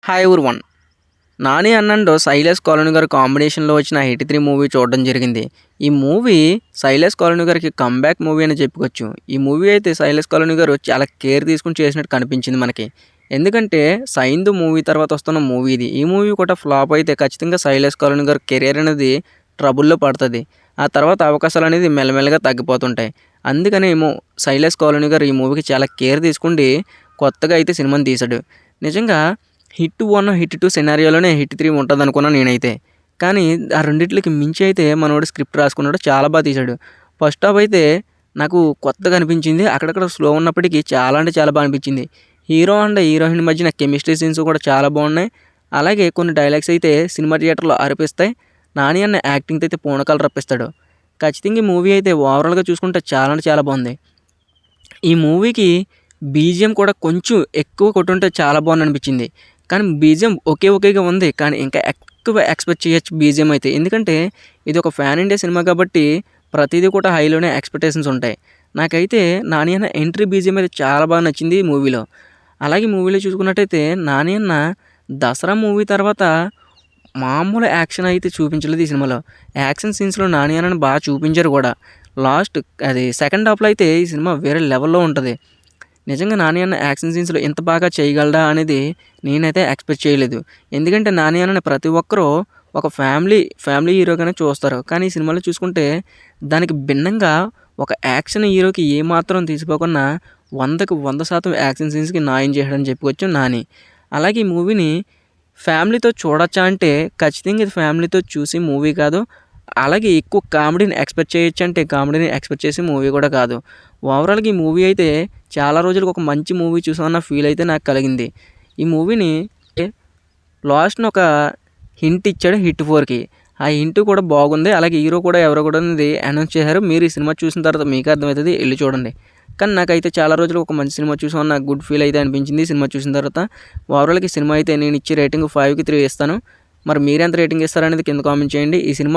Hi everyone. 'Nani' and Sailesh Kolanu గారి కాంబినేషన్‌లో వచ్చిన 83 మూవీ చూడడం జరిగింది. ఈ మూవీ శైలేష్ కాలోని గారికి కమ్‌బ్యాక్ మూవీ అని చెప్పుకోవచ్చు. ఈ మూవీ అయితే శైలేష్ కాలోని గారు చాలా కేర్ తీసుకొని చేసినట్టు కనిపించింది మనకి. ఎందుకంటే 'సైంధు' మూవీ తర్వాత వస్తున్న మూవీ ఇది. ఈ మూవీ కూడా ఫ్లాప్ అయితే ఖచ్చితంగా శైలేష్ కాలోని గారి కెరియర్ అనేది ట్రబుల్‌లో పడతది. ఆ తర్వాత అవకాశాలనేది మెల్లమెల్లగా తగ్గిపోతుంటాయి. అందుకనే ఏమో శైలేష్ కాలోని గారు ఈ మూవీకి చాలా కేర్ తీసుకుండి కొత్తగా అయితే సినిమాని తీశాడు. నిజంగా హిట్ 1, హిట్ 2 సినారియోలోనే హిట్ 3 ఉంటదనుకున్నా నేనైతే. కానీ ఆ రెండిట్లకి మించి అయితే మనోడు స్క్రిప్ట్ రాసుకున్నాడు. చాలా తీశాడు. ఫస్ట్ హాఫ్ అయితే నాకు కొత్తగా అనిపించింది. అక్కడక్కడ స్లో ఉన్నప్పటికీ చాలా అంటే చాలా అనిపించింది. హీరో అండ్ హీరోయిన్ మధ్యన కెమిస్ట్రీ సీన్స్ కూడా చాలా బాగున్నాయి. అలాగే కొన్ని డైలాగ్స్ అయితే సినిమా థియేటర్‌లో అరిపిస్తాయి. నాని అన్న యాక్టింగ్‌తో అయితే పూనకాలు రప్పిస్తాడు. ఖచ్చితంగా ఈ మూవీ అయితే ఓవరాల్‌గా చూసుకుంటే చాలా అంటే చాలా బాగుంది. ఈ మూవీకి బీజీఎం కూడా కొంచెం ఎక్కువ కొట్టుంటే చాలా బాగుందనిపించింది. కానీ బీజీఎం ఓకేగా ఉంది. కానీ ఇంకా ఎక్కువ ఎక్స్‌పెక్ట్ చేయొచ్చు బీజీఎం అయితే. ఎందుకంటే ఇది ఒక పాన్ ఇండియా సినిమా కాబట్టి ప్రతీదీ కూడా హైలోనే ఎక్స్‌పెక్టేషన్స్ ఉంటాయి. నాకైతే 'నాని అన్న' ఎంట్రీ బీజీఎం అయితే చాలా బాగా నచ్చింది ఈ మూవీలో. అలాగే మూవీలో చూసుకున్నట్టయితే 'నాని అన్న' దసరా మూవీ తర్వాత మామూలు యాక్షన్ అయితే చూపించలేదు ఈ సినిమాలో. యాక్షన్ సీన్స్‌లో 'నాని అన్న'ని బాగా చూపించారు కూడా. లాస్ట్ అది సెకండ్ హాఫ్‌లో అయితే ఈ సినిమా వేరే లెవెల్‌లో ఉంటది. నిజంగా 'నాని అన్న' యాక్షన్ సీన్స్‌లో ఇంత బాగా చేయగలడా అనేది నేనైతే ఎక్స్‌పెక్ట్ చేయలేదు. ఎందుకంటే 'నాని అన్న'ని ప్రతి ఒక్కరు ఒక ఫ్యామిలీ హీరోగానే చూస్తారు. కానీ ఈ సినిమాలో చూసుకుంటే దానికి భిన్నంగా ఒక యాక్షన్ హీరోకి ఏమాత్రం తీసిపోకుండా 100కి 100% యాక్షన్ సీన్స్‌కి న్యాయం చేశాడని చెప్పుకోవచ్చు 'నాని'. అలాగే ఈ మూవీని ఫ్యామిలీతో చూడొచ్చా అంటే ఖచ్చితంగా ఇది ఫ్యామిలీతో చూసి మూవీ కాదు. అలాగే ఎక్కువ కామెడీని ఎక్స్‌పెక్ట్ చేయొచ్చు అంటే కామెడీని ఎక్స్‌పెక్ట్ చేసే మూవీ కూడా కాదు. ఓవరాల్‌గా ఈ మూవీ అయితే చాలా రోజులకి ఒక మంచి మూవీ చూసామన్న ఫీల్ అయితే నాకు కలిగింది. ఈ మూవీని లాస్ట్‌న ఒక హింట్ ఇచ్చాడు హిట్ 4కి. ఆ హింట్ కూడా బాగుంది. అలాగే హీరో కూడా ఎవరో కూడా అనేది అనౌన్స్ చేశారు. మీరు ఈ సినిమా చూసిన తర్వాత మీకే అర్థమవుతది. ఎళ్లి చూడండి. కానీ నాకైతే చాలా రోజులు ఒక మంచి సినిమా చూసామన్న గుడ్ ఫీల్ అయితే అనిపించింది ఈ సినిమా చూసిన తర్వాత. ఓవరాల్‌గా ఈ సినిమా అయితే నేను ఇచ్చే రేటింగ్ 5కి 3 ఇస్తాను. మరి మీరెంత రేటింగ్ ఇస్తారనేది కింద కామెంట్ చేయండి. ఈ సినిమా